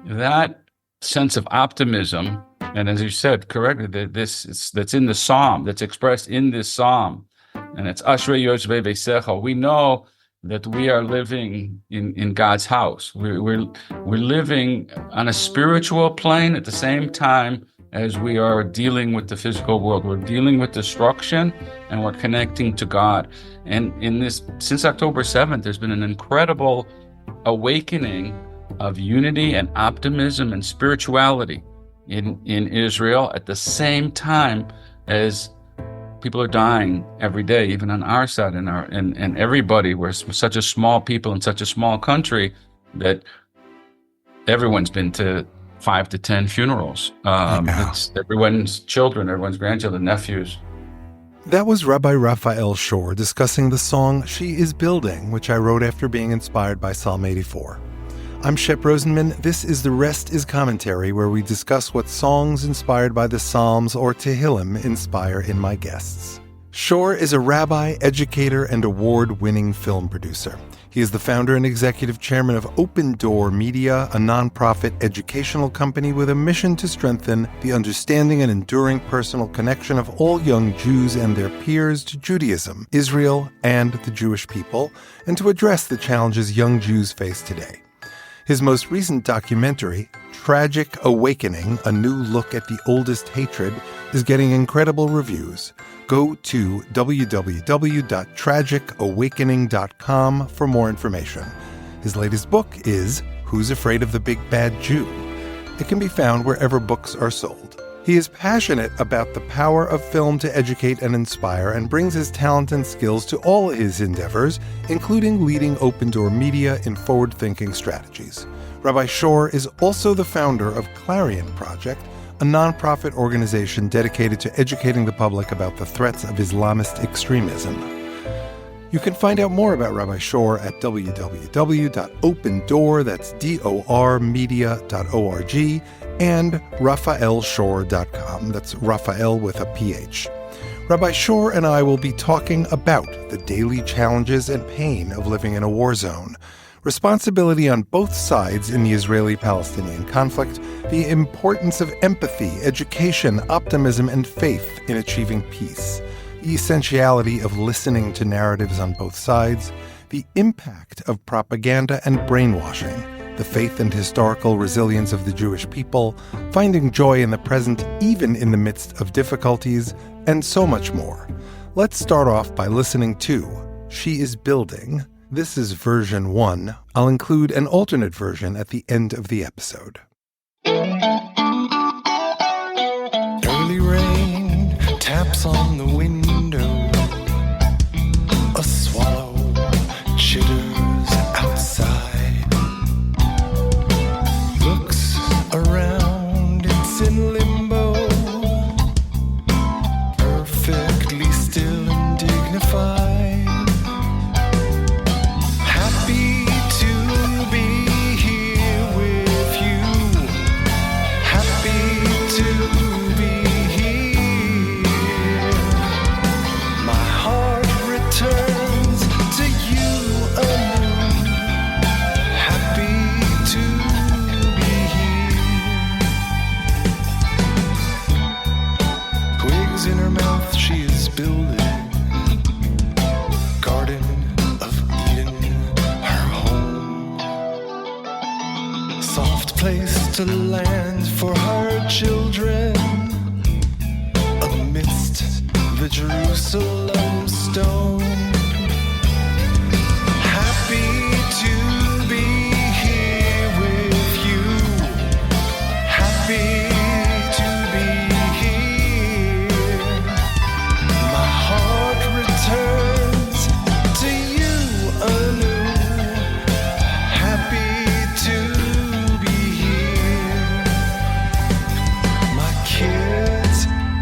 that sense of optimism, and as you said correctly, that's in the psalm, that's expressed in this psalm, and it's Ashrei Yoshvei Veisecha. We know that we are living in God's house. We're living on a spiritual plane at the same time as we are dealing with the physical world. We're dealing with destruction, and we're connecting to God. And since October 7th, there's been an incredible awakening of unity and optimism and spirituality in Israel at the same time as people are dying every day, even on our side and everybody. We're such a small people in such a small country that everyone's been to 5 to 10 funerals. It's everyone's children, everyone's grandchildren, nephews. That was Rabbi Raphael Shore discussing the song She Is Building, which I wrote after being inspired by Psalm 84. I'm Shep Rosenman. This is The Rest is Commentary, where we discuss what songs inspired by the Psalms or Tehillim inspire in my guests. Shore is a rabbi, educator, and award-winning film producer. He is the founder and executive chairman of Open Door Media, a nonprofit educational company with a mission to strengthen the understanding and enduring personal connection of all young Jews and their peers to Judaism, Israel, and the Jewish people, and to address the challenges young Jews face today. His most recent documentary, Tragic Awakening, A New Look at the Oldest Hatred, is getting incredible reviews. Go to www.tragicawakening.com for more information. His latest book is Who's Afraid of the Big Bad Jew? It can be found wherever books are sold. He is passionate about the power of film to educate and inspire and brings his talent and skills to all his endeavors, including leading Open Door Media in forward-thinking strategies. Rabbi Shore is also the founder of Clarion Project, a nonprofit organization dedicated to educating the public about the threats of Islamist extremism. You can find out more about Rabbi Shore at www.opendoor, that's D-O-R, media.org, and raphaelshore.com. That's Raphael with a PH. Rabbi Shore and I will be talking about the daily challenges and pain of living in a war zone, responsibility on both sides in the Israeli-Palestinian conflict, the importance of empathy, education, optimism, and faith in achieving peace, the essentiality of listening to narratives on both sides, the impact of propaganda and brainwashing, the faith and historical resilience of the Jewish people, finding joy in the present even in the midst of difficulties, and so much more. Let's start off by listening to She Is Building. This is version 1. I'll include an alternate version at the end of the episode. Early rain taps on the window. A swallow chitters outside. Looks around, it's in limbo. Perfectly still and dignified. Happy to be here with you. Happy to be here. My heart returns to you anew. Happy to be here. Twigs in her mouth, she is building. Garden of Eden, her home. Soft place to land for her children. Amidst the Jerusalem stone. Happy to be here with you. Happy to be here. My heart returns to you anew. Happy to be here. My kids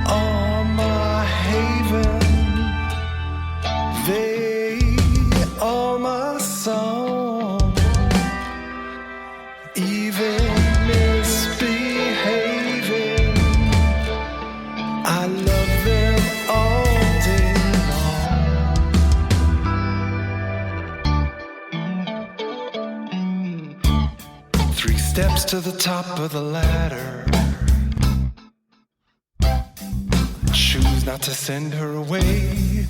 are my haven. They are my song. Even misbehaving, I love them all day long. 3 3 steps to the top of the ladder. Choose not to send her away.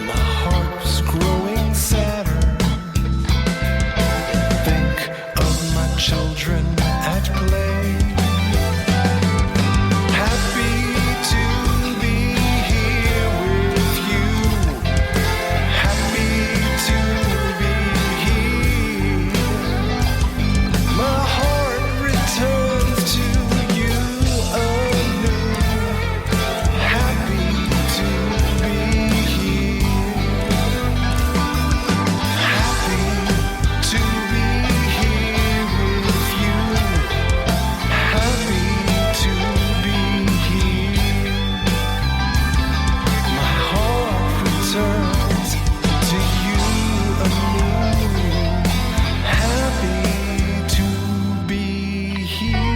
My heart's growing sadder. Think of my children at play. Happy to be here with you. Happy to be here. My heart returns to you anew. Happy to be here. Happy to be here with you. Happy to be here. My heart returns to you anew. Happy to be here.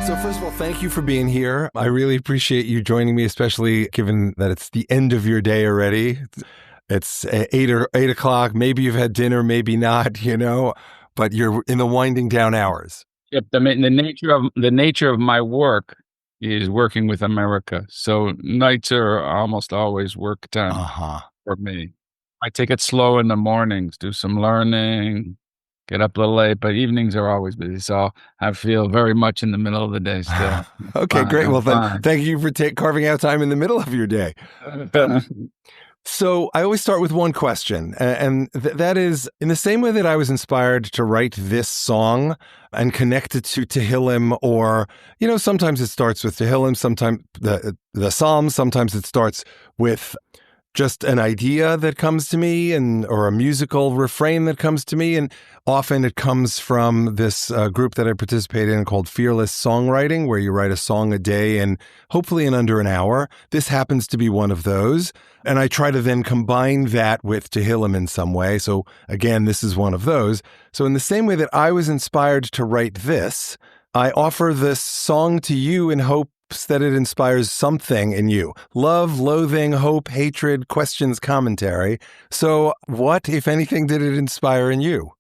So first of all, thank you for being here. I really appreciate you joining me, especially given that it's the end of your day already. It's 8 o'clock. Maybe you've had dinner, maybe not, but you're in the winding down hours. Yep. The nature of my work is working with America. So nights are almost always work time for me. I take it slow in the mornings, do some learning, get up a little late, but evenings are always busy. So I feel very much in the middle of the day still. Okay, Fine, great. I'm Well, then, fine. thank you for carving out time in the middle of your day. So I always start with one question, and that is, in the same way that I was inspired to write this song and connect it to Tehillim, or, sometimes it starts with Tehillim, sometimes the Psalms, sometimes it starts with just an idea that comes to me or a musical refrain that comes to me. And often it comes from this group that I participate in called Fearless Songwriting, where you write a song a day and hopefully in under an hour. This happens to be one of those. And I try to then combine that with Tehillim in some way. So again, this is one of those. So in the same way that I was inspired to write this, I offer this song to you in hopes that it inspires something in you. Love, loathing, hope, hatred, questions, commentary. So what, if anything, did it inspire in you?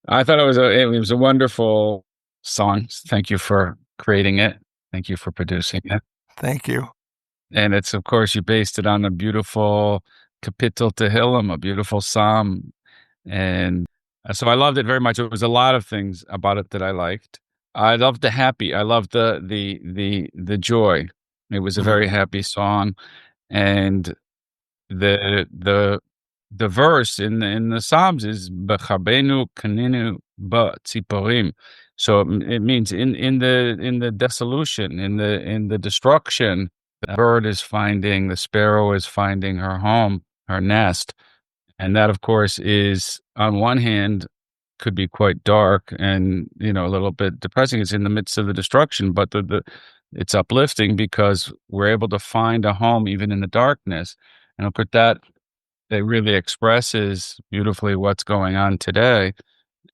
I thought it was a wonderful song. Thank you for creating it. Thank you for producing it. Thank you. And it's, of course, you based it on a beautiful Kapitel Tehillim, a beautiful psalm. And so I loved it very much. It was a lot of things about it that I liked. I loved the happy. I loved the joy. It was a very happy song. And the verse in the Psalms is B'chabenu kaninu b'tziporim. So it means in the dissolution, in the destruction, the bird is finding, the sparrow is finding her home, her nest. And that, of course, is on one hand could be quite dark and, a little bit depressing. It's in the midst of the destruction, but it's uplifting because we're able to find a home even in the darkness. And of course, that it really expresses beautifully what's going on today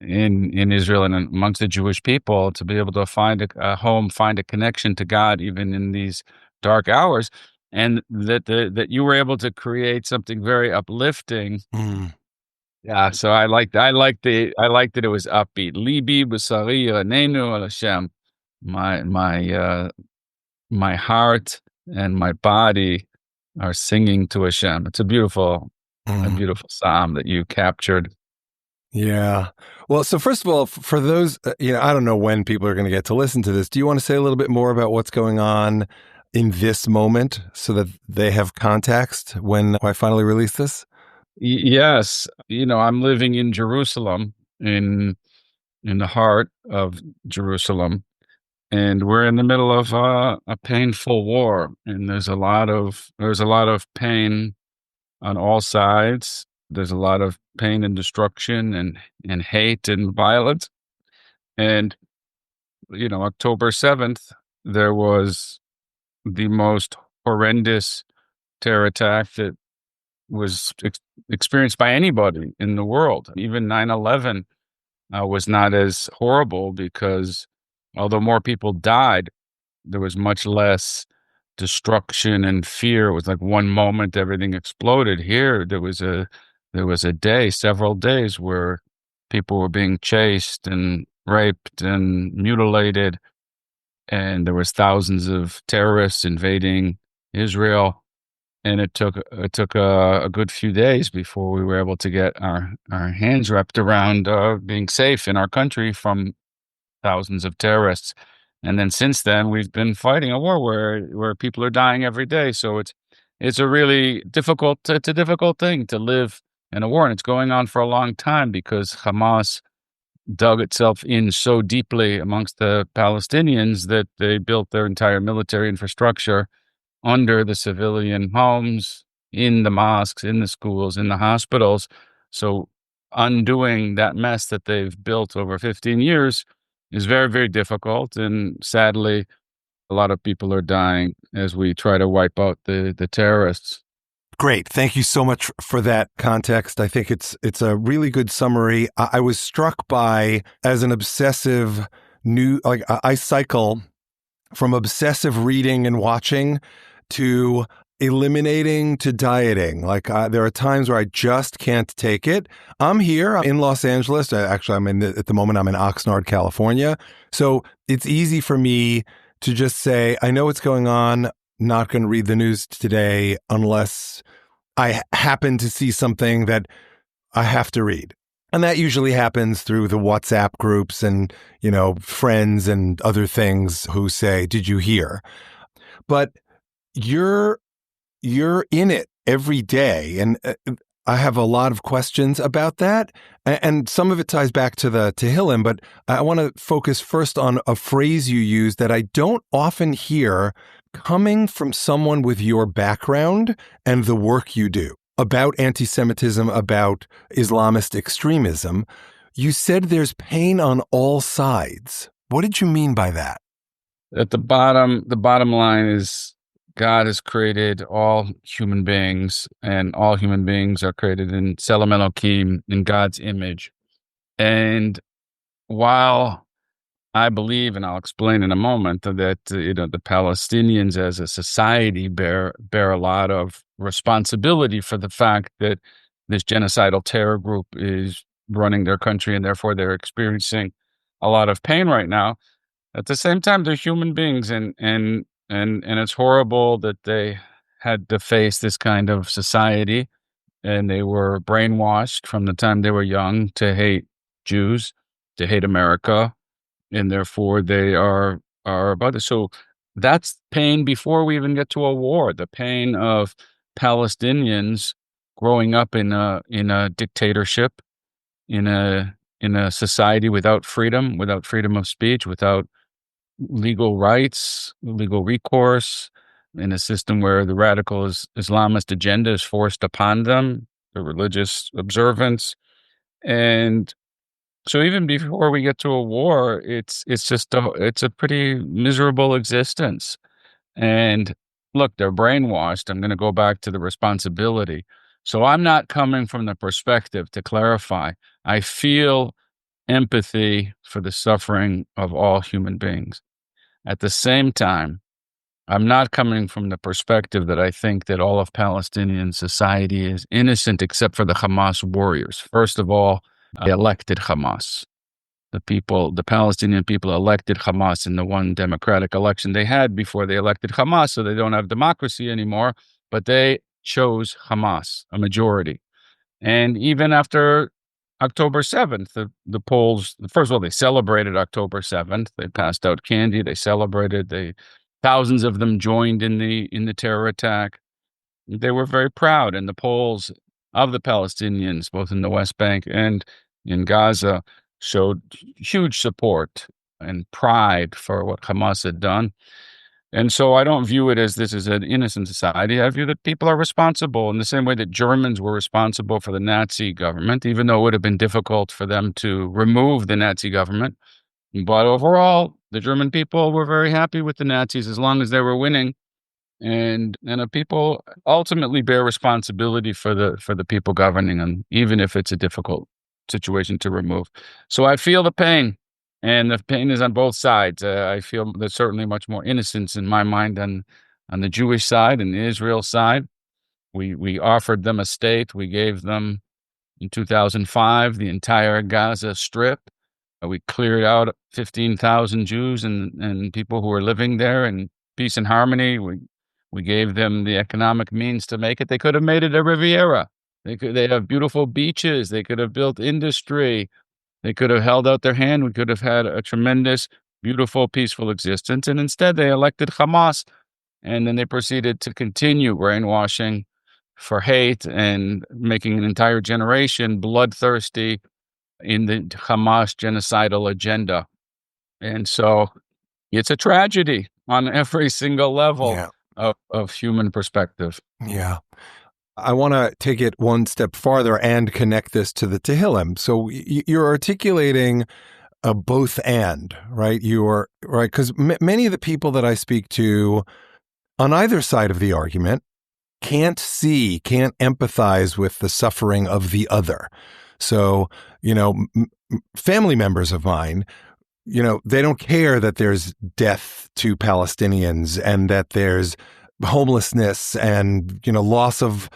in Israel and amongst the Jewish people, to be able to find a home, find a connection to God, even in these dark hours. And that you were able to create something very uplifting. Yeah, so I liked that it was upbeat. Libi b'sari yiranenu al Hashem. My heart and my body are singing to Hashem. It's a beautiful psalm that you captured. Yeah. Well, so first of all, for those, I don't know when people are going to get to listen to this. Do you want to say a little bit more about what's going on in this moment so that they have context when I finally release this? Yes. I'm living in Jerusalem, in the heart of Jerusalem, and we're in the middle of a painful war, and there's a lot of pain on all sides. There's a lot of pain and destruction and hate and violence. And October 7th, there was the most horrendous terror attack that was experienced by anybody in the world. Even 9/11 was not as horrible because although more people died, there was much less destruction and fear. It was like one moment everything exploded. Here, there was a there was several days where people were being chased and raped and mutilated, and there was thousands of terrorists invading Israel. And it took a good few days before we were able to get our hands wrapped around being safe in our country from thousands of terrorists. And then since then, we've been fighting a war where people are dying every day. So it's a really it's a difficult thing to live in a war, and it's going on for a long time because Hamas dug itself in so deeply amongst the Palestinians that they built their entire military infrastructure under the civilian homes, in the mosques, in the schools, in the hospitals. So undoing that mess that they've built over 15 years is very, very difficult. And sadly, a lot of people are dying as we try to wipe out the terrorists. Great. Thank you so much for that context. I think it's a really good summary. I was struck by, as an obsessive I cycle from obsessive reading and watching to eliminating to dieting. There are times where I just can't take it. I'm in Los Angeles. Actually, at the moment, I'm in Oxnard, California. So it's easy for me to just say, I know what's going on. Not going to read the news today unless I happen to see something that I have to read. And that usually happens through the WhatsApp groups and, friends and other things who say, did you hear? But you're in it every day. And I have a lot of questions about that. And some of it ties back to Tehillim, but I want to focus first on a phrase you use that I don't often hear coming from someone with your background and the work you do about anti-Semitism, about Islamist extremism. You said there's pain on all sides. What did you mean by that? At the bottom line is God has created all human beings, and all human beings are created in Tselem Elokim, in God's image. And while I believe, and I'll explain in a moment, that the Palestinians as a society bear a lot of responsibility for the fact that this genocidal terror group is running their country, and therefore they're experiencing a lot of pain right now. At the same time, they're human beings, and it's horrible that they had to face this kind of society, and they were brainwashed from the time they were young to hate Jews, to hate America, and therefore they are about it. So that's pain before we even get to a war. The pain of Palestinians growing up in a dictatorship, in a society without freedom of speech, without legal rights, legal recourse, in a system where the radical Islamist agenda is forced upon them, the religious observance. And so even before we get to a war, it's a pretty miserable existence. And look, they're brainwashed. I'm going to go back to the responsibility. So I'm not coming from the perspective, to clarify, I feel empathy for the suffering of all human beings. At the same time, I'm not coming from the perspective that I think that all of Palestinian society is innocent except for the Hamas warriors. First of all, they elected Hamas. The Palestinian people elected Hamas in the one democratic election they had before they elected Hamas, so they don't have democracy anymore, but they chose Hamas, a majority. And even after October 7th, the polls, first of all, they celebrated October 7th. They passed out candy. They celebrated. Thousands of them joined in the terror attack. They were very proud. And the polls of the Palestinians, both in the West Bank and in Gaza, showed huge support and pride for what Hamas had done. And so I don't view it as this is an innocent society. I view that people are responsible in the same way that Germans were responsible for the Nazi government, even though it would have been difficult for them to remove the Nazi government. But overall, the German people were very happy with the Nazis as long as they were winning. And people ultimately bear responsibility for the people governing them, even if it's a difficult situation to remove. So I feel the pain. And the pain is on both sides. I feel there's certainly much more innocence in my mind than on the Jewish side and the Israel side. We offered them a state. We gave them In 2005, the entire Gaza Strip, we cleared out 15,000 Jews and people who were living there in peace and harmony. We gave them the economic means to make it. They could have made it a Riviera. They have beautiful beaches. They could have built industry. They could have held out their hand. We could have had a tremendous, beautiful, peaceful existence. And instead, they elected Hamas. And then they proceeded to continue brainwashing for hate and making an entire generation bloodthirsty in the Hamas genocidal agenda. And so it's a tragedy on every single level Yeah. of human perspective. Yeah. I want to take it one step farther and connect this to the Tehillim. So you're articulating a both and, right? You're right. Because many of the people that I speak to on either side of the argument can't empathize with the suffering of the other. So, family members of mine, they don't care that there's death to Palestinians and that there's homelessness and, loss of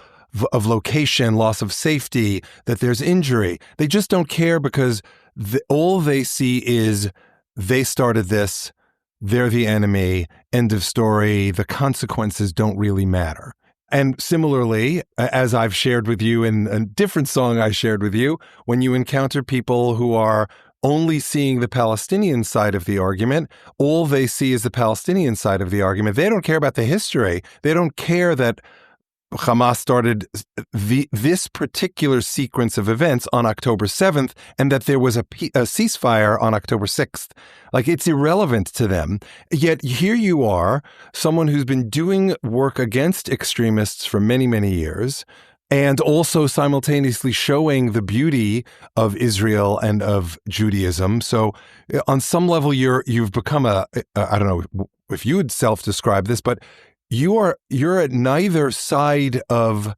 location, loss of safety, that there's injury. They just don't care because all they see is they started this, they're the enemy, end of story. The consequences don't really matter. And similarly, as I've shared with you in a different song I shared with you, when you encounter people who are only seeing the Palestinian side of the argument, all they see is the Palestinian side of the argument. They don't care about the history. They don't care that Hamas started this particular sequence of events on October 7th and that there was a ceasefire on October 6th. Like, it's irrelevant to them. Yet here you are, someone who's been doing work against extremists for many, many years, and also simultaneously showing the beauty of Israel and of Judaism. So on some level, you've become I don't know if you would self-describe this, but you're at neither side of,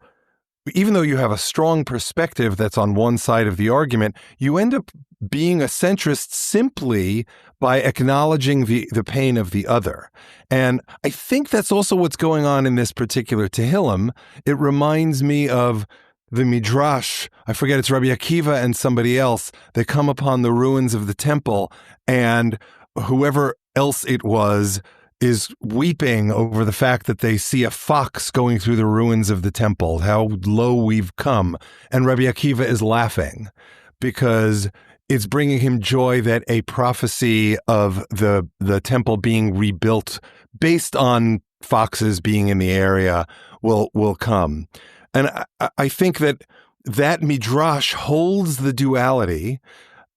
even though you have a strong perspective that's on one side of the argument, you end up being a centrist simply by acknowledging the pain of the other. And I think that's also what's going on in this particular Tehillim. It reminds me of the Midrash. I forget, it's Rabbi Akiva and somebody else. They come upon the ruins of the temple, and whoever else it was is weeping over the fact that they see a fox going through the ruins of the temple, how low we've come. And Rabbi Akiva is laughing because it's bringing him joy that a prophecy of the temple being rebuilt based on foxes being in the area will come. And I think that Midrash holds the duality,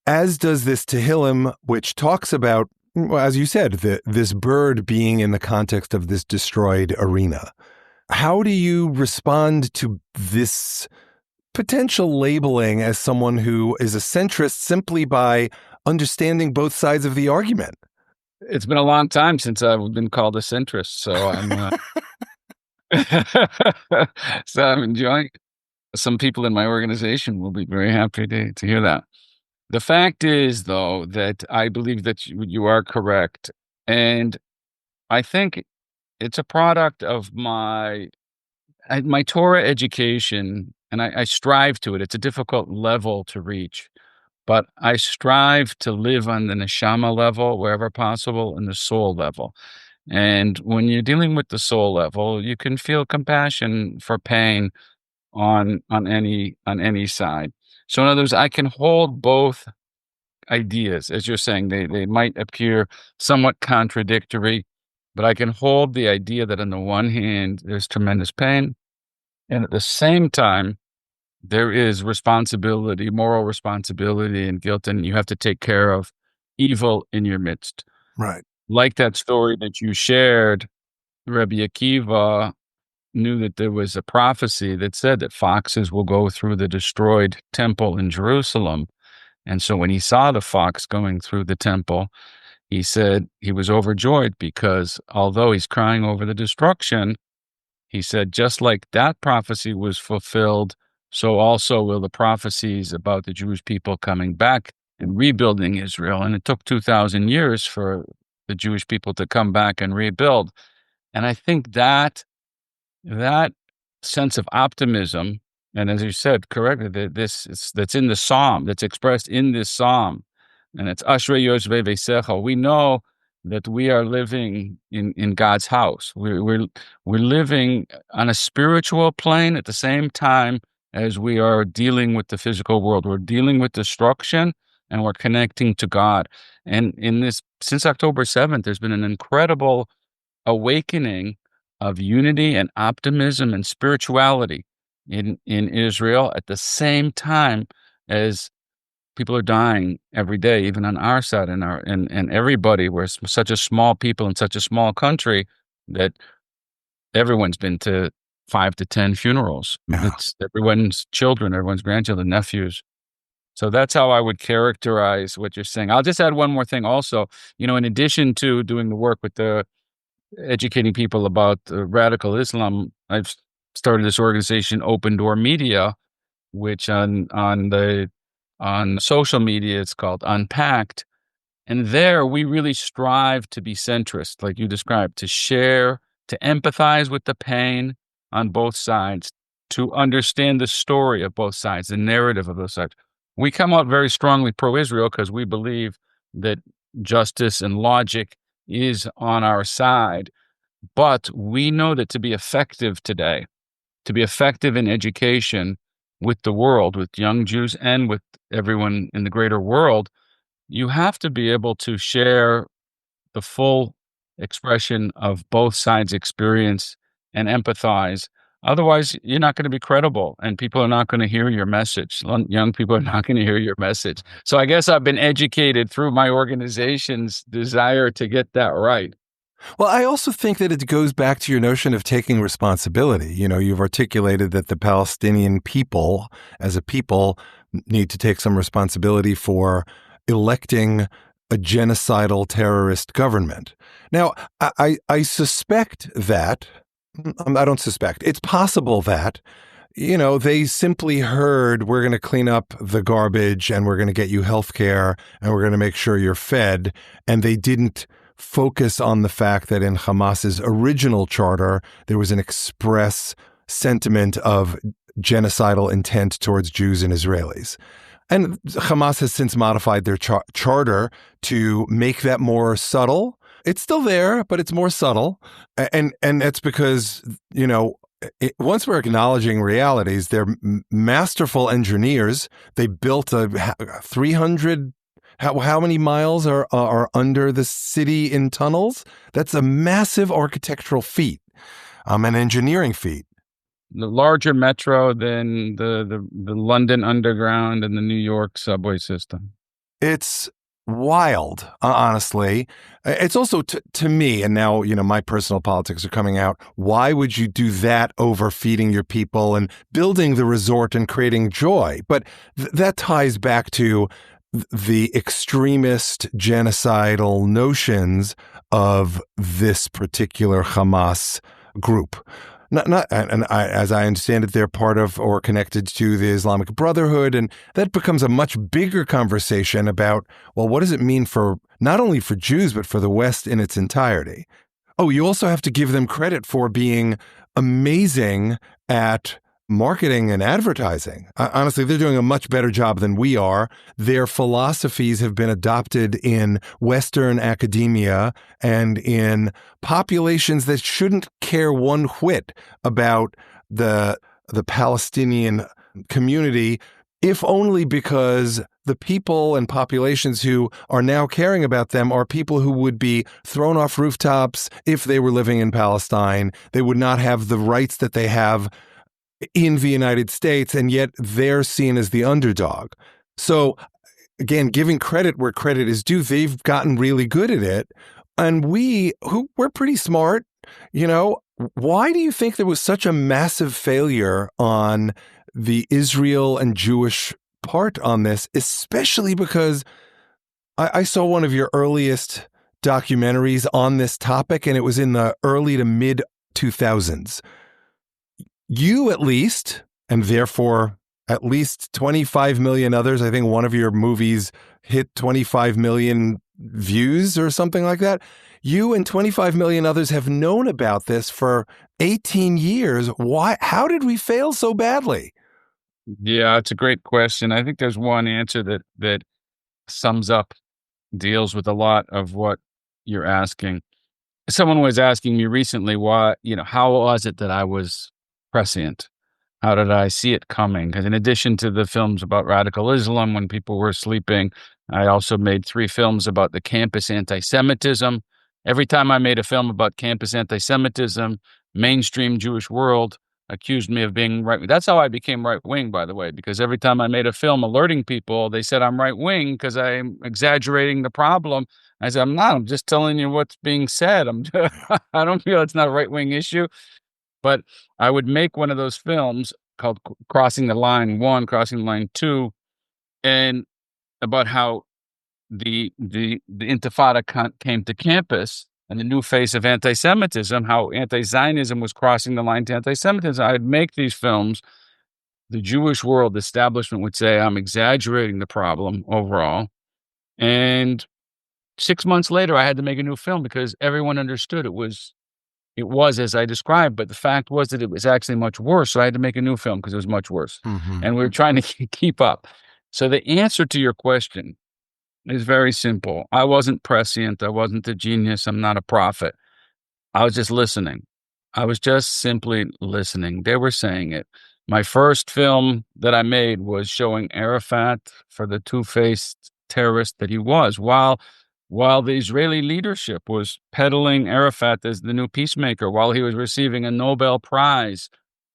as does this Tehillim, which talks about, well, as you said, this bird being in the context of this destroyed arena. How do you respond to this potential labeling as someone who is a centrist simply by understanding both sides of the argument? It's been a long time since I've been called a centrist, so I'm enjoying it. Some people in my organization will be very happy to hear that. The fact is, though, that I believe that you are correct. And I think it's a product of my Torah education, and I strive to it. It's a difficult level to reach, but I strive to live on the neshama level wherever possible and the soul level. And when you're dealing with the soul level, you can feel compassion for pain on any side. So in other words, I can hold both ideas, as you're saying. They might appear somewhat contradictory, but I can hold the idea that on the one hand, there's tremendous pain, and at the same time, there is responsibility, moral responsibility and guilt, and you have to take care of evil in your midst. Right. Like that story that you shared, Rabbi Akiva knew that there was a prophecy that said that foxes will go through the destroyed temple in Jerusalem. And so when he saw the fox going through the temple, he said he was overjoyed because although he's crying over the destruction, he said, just like that prophecy was fulfilled, so also will the prophecies about the Jewish people coming back and rebuilding Israel. And it took 2,000 years for the Jewish people to come back and rebuild. And I think that sense of optimism, And as you said correctly, that's in the psalm, that's expressed in this psalm, and it's Ashrei Yoshvei Veisecha. We know that we are living in God's house. We're living on a spiritual plane at the same time as we are dealing with the physical world. We're dealing with destruction and we're connecting to God. And in this, since October 7th, there's been an incredible awakening of unity and optimism and spirituality in Israel at the same time as people are dying every day, even on our side and everybody. We're such a small people in such a small country that everyone's been to 5 to 10 funerals. Yeah. It's everyone's children, everyone's grandchildren, nephews. So that's how I would characterize what you're saying. I'll just add one more thing also. In addition to doing the work with the educating people about radical Islam, I've started this organization, Open Door Media, which on social media it's called Unpacked, and there we really strive to be centrist, like you described, to share, to empathize with the pain on both sides, to understand the story of both sides, the narrative of both sides. We come out very strongly pro-Israel because we believe that justice and logic is on our side. But we know that to be effective today, to be effective in education with the world, with young Jews and with everyone in the greater world, you have to be able to share the full expression of both sides' experience and empathize. Otherwise, you're not going to be credible and people are not going to hear your message. Young people are not going to hear your message. So I guess I've been educated through my organization's desire to get that right. Well, I also think that it goes back to your notion of taking responsibility. You've articulated that the Palestinian people, as a people, need to take some responsibility for electing a genocidal terrorist government. Now, I suspect that, I don't suspect, it's possible that, they simply heard, we're going to clean up the garbage and we're going to get you health care and we're going to make sure you're fed, and they didn't focus on the fact that in Hamas's original charter, there was an express sentiment of genocidal intent towards Jews and Israelis. And Hamas has since modified their charter to make that more subtle. It's still there, but it's more subtle. And that's because, once we're acknowledging realities, they're masterful engineers. They built a 300 How many miles are under the city in tunnels? That's a massive architectural feat, an engineering feat. The larger metro than the London Underground and the New York subway system. It's wild, honestly. It's also, to me, and now, my personal politics are coming out, why would you do that over feeding your people and building the resort and creating joy? But that ties back to the extremist genocidal notions of this particular Hamas group. As I understand it, they're part of or connected to the Islamic Brotherhood, and that becomes a much bigger conversation about, well, what does it mean for not only for Jews, but for the West in its entirety? Oh, you also have to give them credit for being amazing at marketing and advertising. Honestly, they're doing a much better job than we are. Their philosophies have been adopted in Western academia and in populations that shouldn't care one whit about the Palestinian community, if only because the people and populations who are now caring about them are people who would be thrown off rooftops if they were living in Palestine. They would not have the rights that they have in the United States, and yet they're seen as the underdog. So again, giving credit where credit is due, they've gotten really good at it. And we're pretty smart, why do you think there was such a massive failure on the Israel and Jewish part on this, especially because I saw one of your earliest documentaries on this topic, and it was in the early to mid 2000s. You at least, and therefore at least 25 million others, I think one of your movies hit 25 million views or something like that. You and 25 million others have known about this for 18 years. Why? How did we fail so badly? Yeah, it's a great question. I think there's one answer that sums up, deals with a lot of what you're asking. Someone was asking me recently why, how was it that I was prescient? How did I see it coming? Because in addition to the films about radical Islam when people were sleeping, I also made 3 films about the campus anti-Semitism. Every time I made a film about campus anti-Semitism, mainstream Jewish world accused me of being right. That's how I became right wing, by the way, because every time I made a film alerting people, they said I'm right wing because I'm exaggerating the problem. I said, I'm not. I'm just telling you what's being said. I don't feel it's not a right wing issue. But I would make one of those films called Crossing the Line 1, Crossing the Line 2, and about how the Intifada came to campus and the new face of anti-Semitism, how anti-Zionism was crossing the line to anti-Semitism. I'd make these films. The Jewish world establishment would say I'm exaggerating the problem overall. And 6 months later, I had to make a new film because everyone understood it was as I described, but the fact was that it was actually much worse. So I had to make a new film because it was much worse. Mm-hmm. And we were trying to keep up. So the answer to your question is very simple. I wasn't prescient. I wasn't a genius. I'm not a prophet. I was just listening. I was just simply listening. They were saying it. My first film that I made was showing Arafat for the two-faced terrorist that he was, while the Israeli leadership was peddling Arafat as the new peacemaker, while he was receiving a Nobel Prize.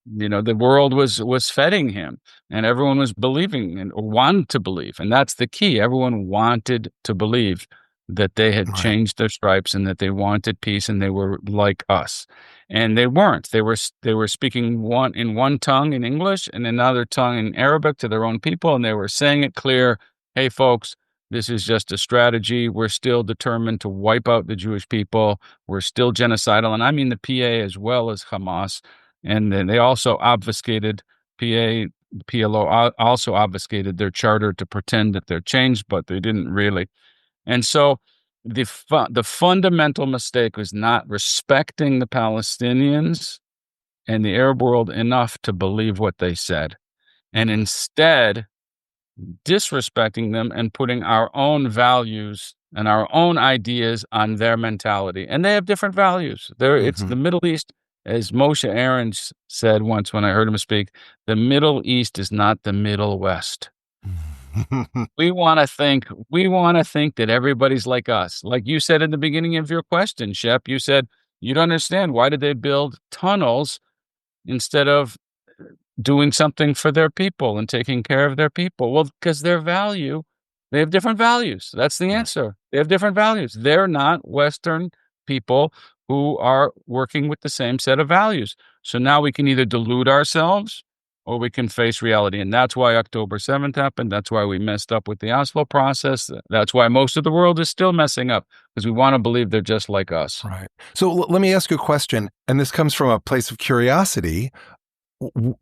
The world was feting him, and everyone was believing and wanted to believe. And that's the key. Everyone wanted to believe that they had Right. changed their stripes and that they wanted peace and they were like us. And they weren't. They were speaking in one tongue in English and another tongue in Arabic to their own people, and they were saying it clear, hey folks, this is just a strategy. We're still determined to wipe out the Jewish people. We're still genocidal. And I mean the PA as well as Hamas. And then they also obfuscated PLO also obfuscated their charter to pretend that they're changed, but they didn't really. And so the fundamental mistake was not respecting the Palestinians and the Arab world enough to believe what they said, and instead disrespecting them and putting our own values and our own ideas on their mentality. And they have different values. It's the Middle East, as Moshe Aaron said once when I heard him speak, the Middle East is not the Middle West. We want to think that everybody's like us. Like you said in the beginning of your question, Shep, you said you don't understand, why did they build tunnels instead of doing something for their people and taking care of their people? Well, because they have different values. That's the answer. They have different values. They're not Western people who are working with the same set of values. So now we can either delude ourselves or we can face reality. And that's why October 7th happened. That's why we messed up with the Oslo process. That's why most of the world is still messing up, because we want to believe they're just like us. Right. So let me ask you a question, and this comes from a place of curiosity.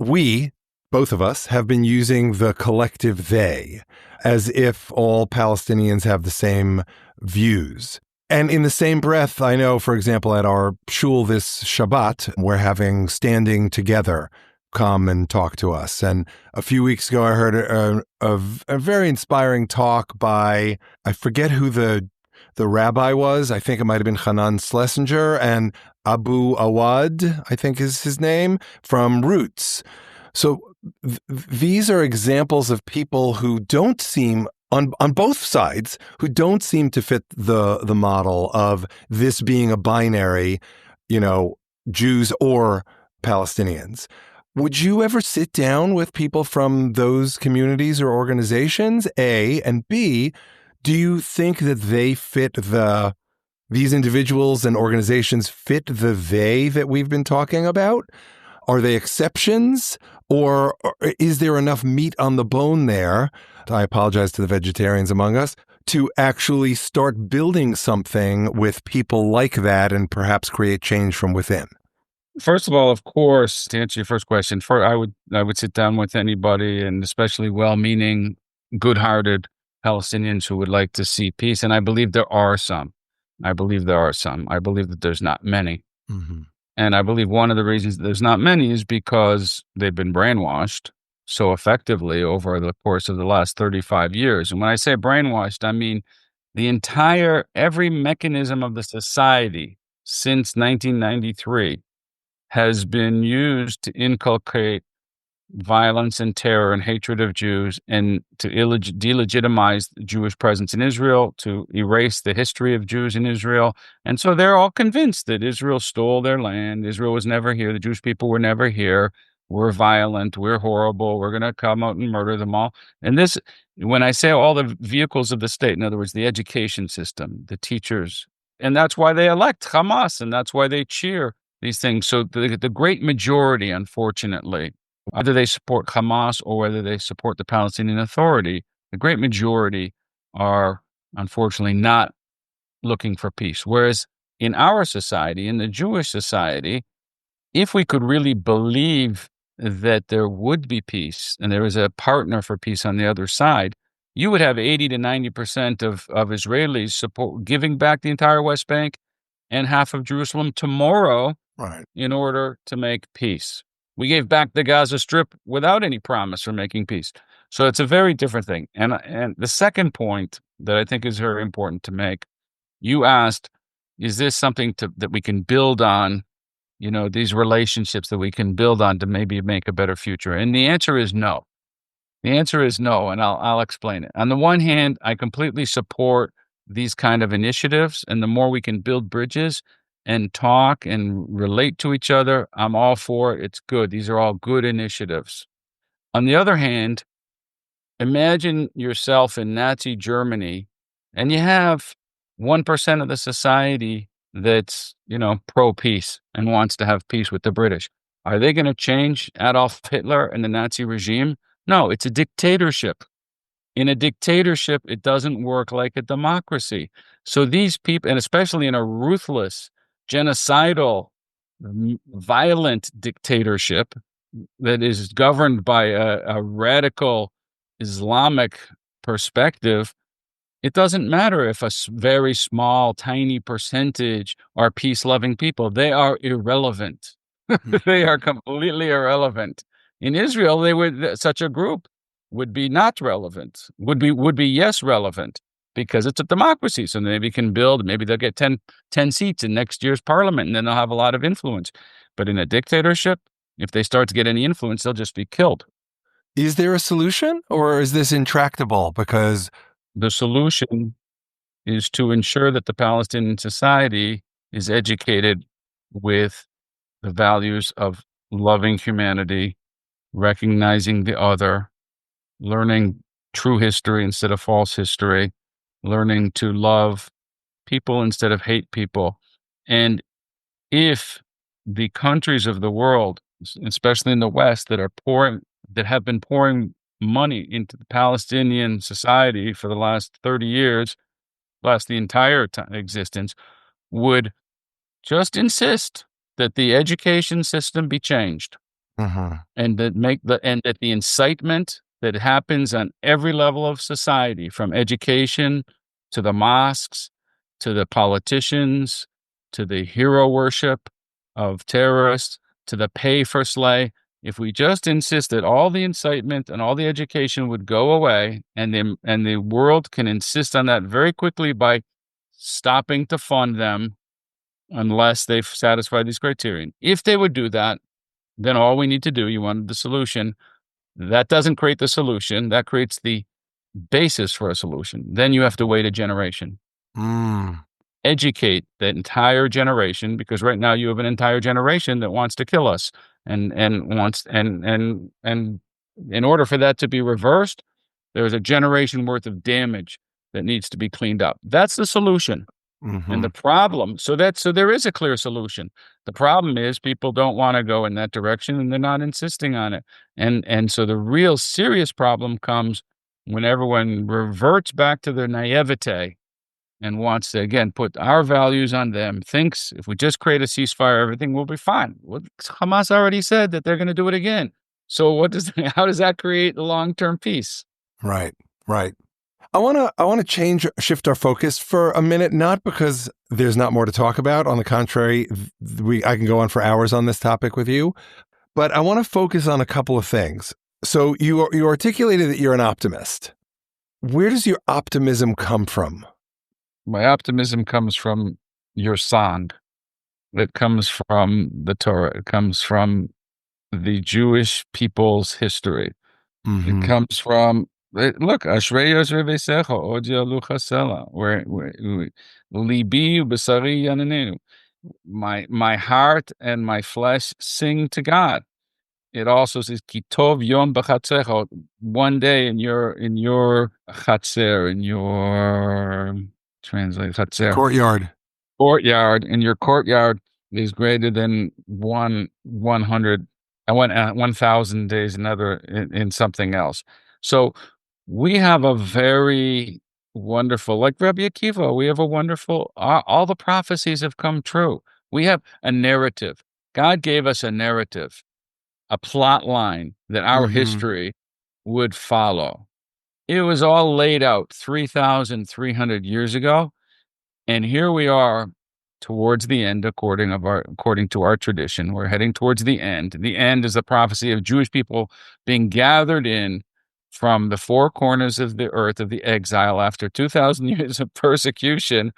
We, both of us, have been using the collective they as if all Palestinians have the same views. And in the same breath, I know, for example, at our shul this Shabbat, we're having standing together come and talk to us. And a few weeks ago, I heard a very inspiring talk by, I forget who the rabbi was. I think it might have been Hanan Schlesinger, and Abu Awad, I think is his name, from Roots. So these are examples of people who don't seem, on both sides, who don't seem to fit the model of this being a binary, Jews or Palestinians. Would you ever sit down with people from those communities or organizations, A, and B, do you think that they fit these individuals and organizations fit the they that we've been talking about? Are they exceptions, or is there enough meat on the bone there? I apologize to the vegetarians among us, to actually start building something with people like that and perhaps create change from within? First of all, of course, to answer your first question, I would sit down with anybody, and especially well-meaning, good-hearted Palestinians who would like to see peace. And I believe there are some. I believe that there's not many. Mm-hmm. And I believe one of the reasons there's not many is because they've been brainwashed. so effectively over the course of the last 35 years. And when I say brainwashed, I mean every mechanism of the society since 1993 has been used to inculcate violence and terror and hatred of Jews and to delegitimize the Jewish presence in Israel, to erase the history of Jews in Israel. And so they're all convinced that Israel stole their land. Israel was never here. The Jewish people were never here. We're violent. We're horrible. We're going to come out and murder them all. And this, when I say all the vehicles of the state, in other words, the education system, the teachers, and that's why they elect Hamas and that's why they cheer these things. So the great majority, unfortunately, whether they support Hamas or whether they support the Palestinian Authority, the great majority are unfortunately not looking for peace. Whereas in our society, in the Jewish society, if we could really believe that there would be peace and there is a partner for peace on the other side, you would have 80 to 90% of Israelis support giving back the entire West Bank and half of Jerusalem tomorrow in order to make peace. We gave back the Gaza Strip without any promise for making peace. So it's a very different thing. And the second point that I think is very important to make, you asked, is this something that we can build on, these relationships that we can build on to maybe make a better future? And the answer is no. The answer is no, and I'll explain it. On the one hand, I completely support these kind of initiatives, and the more we can build bridges and talk and relate to each other, I'm all for it. It's good. These are all good initiatives. On the other hand, imagine yourself in Nazi Germany and you have 1% of the society that's, pro-peace and wants to have peace with the British. Are they going to change Adolf Hitler and the Nazi regime? No, it's a dictatorship. In a dictatorship, it doesn't work like a democracy. So these people, and especially in a ruthless, genocidal, violent dictatorship that is governed by a radical Islamic perspective, it doesn't matter if a very small, tiny percentage are peace-loving people. They are irrelevant. They are completely irrelevant. In Israel, such a group would be not relevant, would be yes relevant, because it's a democracy. So maybe maybe they'll get 10 seats in next year's parliament, and then they'll have a lot of influence. But in a dictatorship, if they start to get any influence, they'll just be killed. Is there a solution, or is this intractable? Because the solution is to ensure that the Palestinian society is educated with the values of loving humanity, recognizing the other, learning true history instead of false history, learning to love people instead of hate people. And if the countries of the world, especially in the West, that have been pouring money into the Palestinian society for the last 30 years, the entire existence, would just insist that the education system be changed, and that the incitement that happens on every level of society, from education to the mosques, to the politicians, to the hero worship of terrorists, to the pay for slay, if we just insist that all the incitement and all the education would go away, and the world can insist on that very quickly by stopping to fund them unless they've satisfied these criteria. If they would do that, then all we need to do, you wanted the solution, that doesn't create the solution, that creates the basis for a solution. Then you have to wait a generation. Educate the entire generation, because right now you have an entire generation that wants to kill us, and in order for that to be reversed, there's a generation worth of damage that needs to be cleaned up. That's the solution. And the problem, so there is a clear solution. The problem is people don't want to go in that direction, and they're not insisting on it. And so the real serious problem comes when everyone reverts back to their naivete and wants to, again, put our values on them, thinks if we just create a ceasefire, everything will be fine. Well, Hamas already said that they're going to do it again. So how does that create long-term peace? Right. I want to shift our focus for a minute, not because there's not more to talk about. On the contrary, I can go on for hours on this topic with you, but I want to focus on a couple of things. So you articulated that you're an optimist. Where does your optimism come from? My optimism comes from your song. It comes from the Torah. It comes from the Jewish people's history. It Mm-hmm. comes from look, Ashrei Yosrei Veisecha, Od Yalu Chasela, where Libi Ubesari Yananenu. My heart and my flesh sing to God. It also says Kitov Yom B'Chatzecha, one day in your chatzer, in your translate chatzer Courtyard. courtyard, in your courtyard is greater than 100 1,000 days another in something else. So we have a very wonderful, like Rabbi Akiva, we have a wonderful, all the prophecies have come true. We have a narrative. God gave us a narrative, a plot line that our Mm-hmm. history would follow. It was all laid out 3,300 years ago. And here we are towards the end, according to our tradition. We're heading towards the end. The end is the prophecy of Jewish people being gathered in from the four corners of the earth of the exile after 2,000 years of persecution.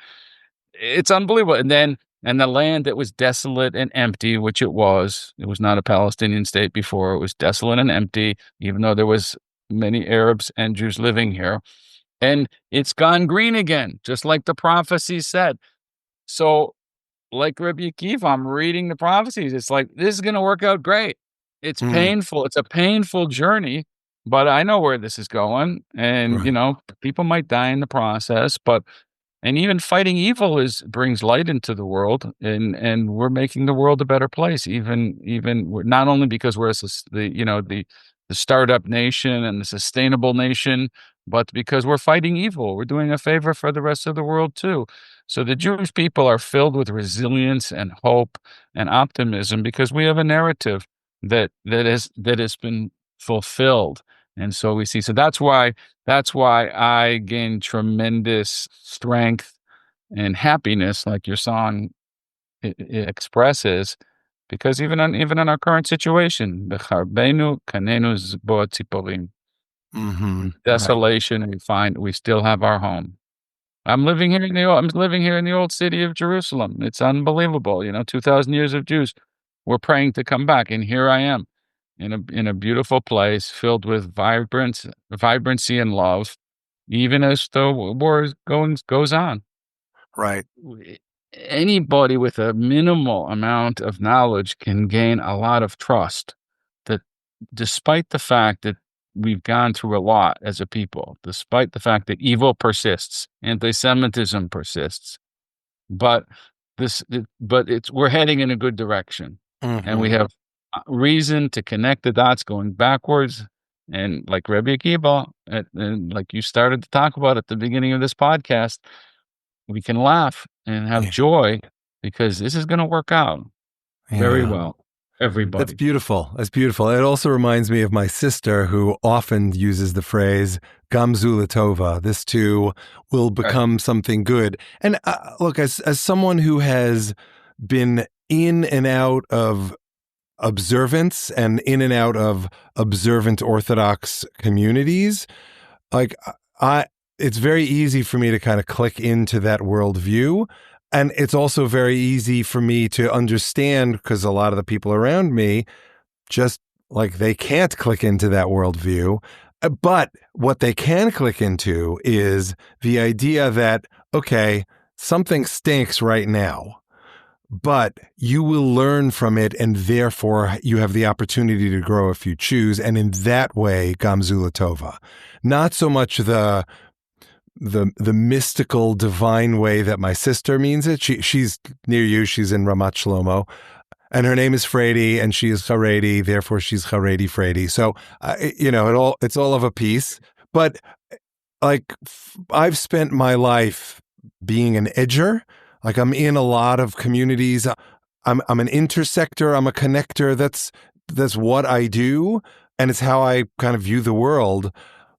It's unbelievable. And the land that was desolate and empty, which it was not a Palestinian state before. It was desolate and empty, even though there was many Arabs and Jews living here. And it's gone green again, just like the prophecy said. So, like Rabbi Akiva, I'm reading the prophecies. It's like, this is going to work out great. It's painful. It's a painful journey, but I know where this is going. And, Right. People might die in the process, and even fighting evil brings light into the world, and we're making the world a better place. Even not only because we're the startup nation and the sustainable nation, but because we're fighting evil. We're doing a favor for the rest of the world too. So the Jewish people are filled with resilience and hope and optimism because we have a narrative that has been fulfilled. And so we see. So that's why I gain tremendous strength and happiness, like your song expresses, because even in our current situation, "Becharbeinu kanenu zbo tziporim," Mm-hmm. in Right. desolation, we still have our home. I'm living here in the old city of Jerusalem. It's unbelievable. 2,000 years of Jews were praying to come back, and here I am in a beautiful place filled with vibrancy and love, even as the war goes on. Right. Anybody with a minimal amount of knowledge can gain a lot of trust that, despite the fact that we've gone through a lot as a people, despite the fact that evil persists, anti-Semitism persists, but we're heading in a good direction, and we Mm-hmm. have reason to connect the dots going backwards. And like Rabbi Akiva, and like you started to talk about at the beginning of this podcast, we can laugh and have Yeah. joy because this is going to work out very Yeah. well. That's Everybody. beautiful. That's beautiful. It also reminds me of my sister who often uses the phrase "Gamzu Latova." This too will Right. become something good. And look, as someone who has been in and out of observance and in and out of observant Orthodox communities, like I it's very easy for me to kind of click into that worldview. And it's also very easy for me to understand because a lot of the people around me just like they can't click into that worldview. But what they can click into is the idea that, okay, something stinks right now, but you will learn from it, and therefore you have the opportunity to grow if you choose. And in that way, Gamzu Latova. Not so much the mystical divine way that my sister means it. She's near you. She's in Ramat Shlomo, and her name is Frady, and she is Haredi. Therefore, she's Haredi Frady. So, it's all of a piece. But like, I've spent my life being an edger. Like, I'm in a lot of communities. I'm an intersector. I'm a connector. That's what I do, and it's how I kind of view the world.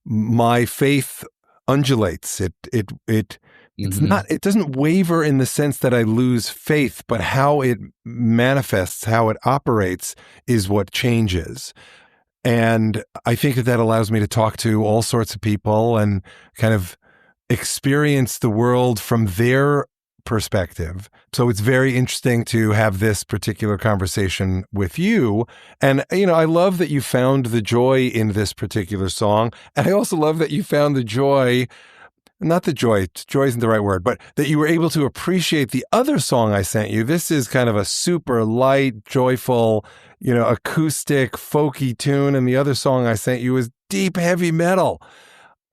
My faith undulates. It's not, it doesn't waver in the sense that I lose faith, but how it manifests, how it operates is what changes. And I think that allows me to talk to all sorts of people and kind of experience the world from their perspective. So it's very interesting to have this particular conversation with you. And, I love that you found the joy in this particular song. And I also love that you found the joy, not the joy isn't the right word, but that you were able to appreciate the other song I sent you. This is kind of a super light, joyful, acoustic, folky tune. And the other song I sent you is deep, heavy metal.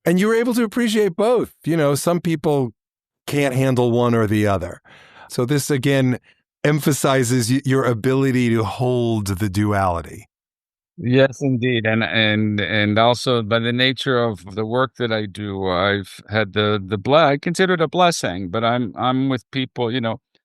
And you were able to appreciate both. Some people can't handle one or the other. So this, again, emphasizes your ability to hold the duality. Yes, indeed. And also by the nature of the work that I do, I've had I consider it a blessing, but I'm with people,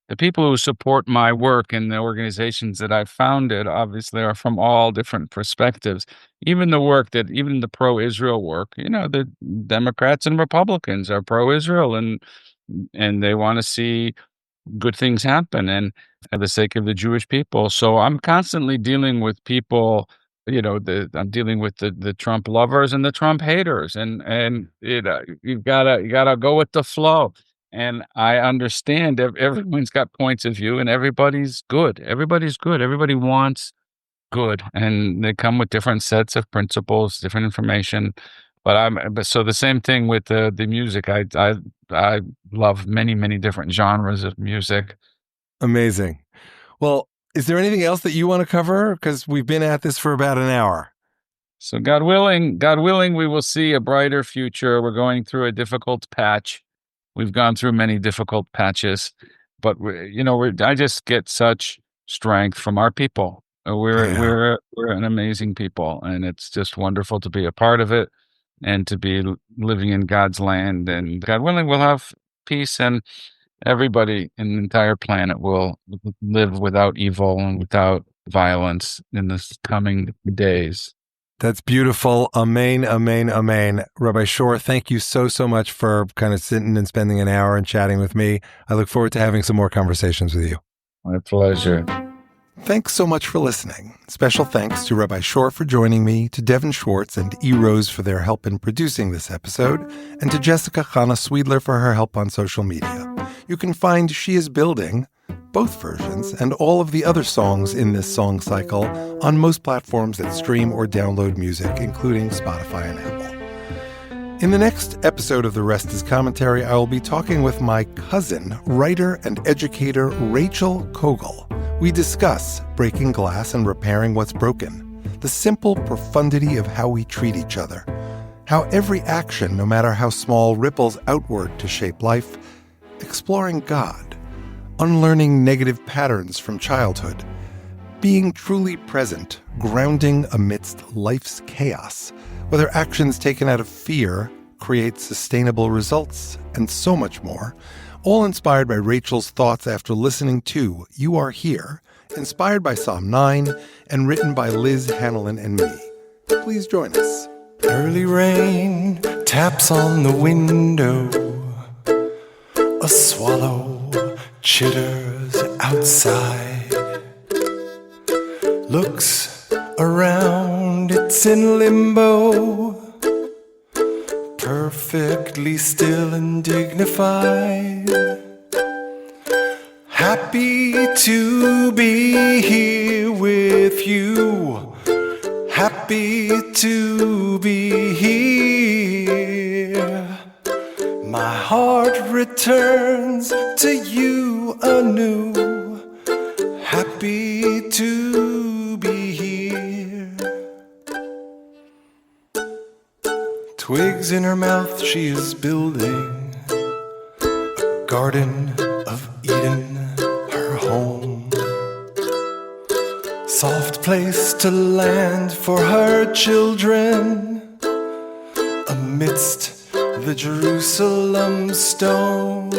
the people who support my work and the organizations that I've founded obviously are from all different perspectives. Even the pro-Israel work, the Democrats and Republicans are pro-Israel and they want to see good things happen and for the sake of the Jewish people. So I'm constantly dealing with people, I'm dealing with the Trump lovers and the Trump haters, and you gotta go with the flow. And I understand everyone's got points of view, and everybody's good. Everybody's good. Everybody wants good, and they come with different sets of principles, different information. But so the same thing with the music. I love many, many different genres of music. Amazing. Well, is there anything else that you want to cover? Because we've been at this for about an hour. So God willing, we will see a brighter future. We're going through a difficult patch. We've gone through many difficult patches, but I just get such strength from our people. We're an amazing people, and it's just wonderful to be a part of it and to be living in God's land. And God willing, we'll have peace, and everybody in the entire planet will live without evil and without violence in the coming days. That's beautiful. Amen, amen, amen. Rabbi Shore, thank you so, so much for kind of sitting and spending an hour and chatting with me. I look forward to having some more conversations with you. My pleasure. Thanks so much for listening. Special thanks to Rabbi Shore for joining me, to Devin Schwartz and E. Rose for their help in producing this episode, and to Jessica Chana Swedler for her help on social media. You can find She Is Building, both versions, and all of the other songs in this song cycle on most platforms that stream or download music, including Spotify and Apple. In the next episode of The Rest is Commentary, I will be talking with my cousin, writer and educator Rachel Kogel. We discuss breaking glass and repairing what's broken, the simple profundity of how we treat each other, how every action, no matter how small, ripples outward to shape life, exploring God, unlearning negative patterns from childhood, being truly present, grounding amidst life's chaos, whether actions taken out of fear create sustainable results, and so much more, all inspired by Rachel's thoughts after listening to You Are Here, inspired by Psalm 9, and written by Liz Hanlon and me. Please join us. Early rain taps on the window. A swallow chitters outside. Looks around, it's in limbo. Perfectly still and dignified. Happy to be here with you. Happy to be here. My heart returns to you anew. Happy to be here. Twigs in her mouth, she is building a garden of Eden, her home. Soft place to land for her children amidst the Jerusalem stone.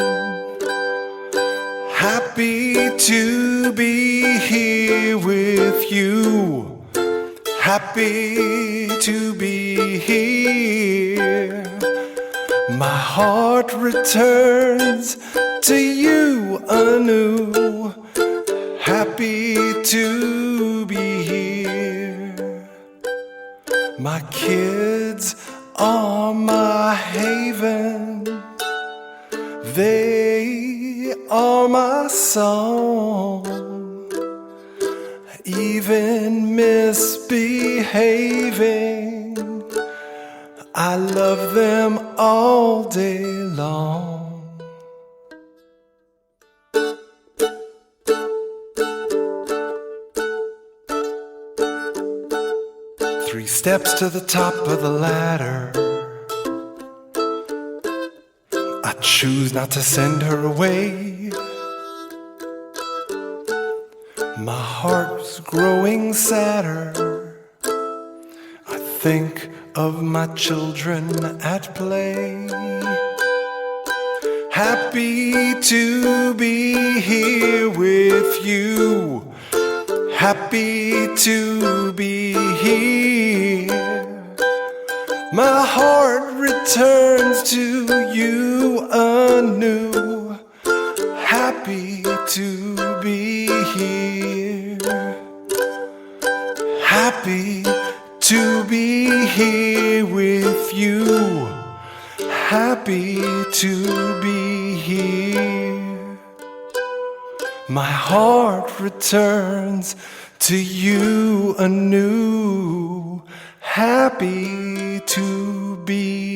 Happy to be here with you. Happy to be here. My heart returns to you anew. Happy to be here. kids are my haven. They are my song. Even misbehaving, I love them all day long. 3 steps to the top of the ladder. I choose not to send her away. My heart's growing sadder. I think of my children at play. Happy to be here with you. Happy to be here. My heart returns to you anew. Happy to be here. Happy to be here with you. Happy to be here. My heart returns to you anew. Happy to be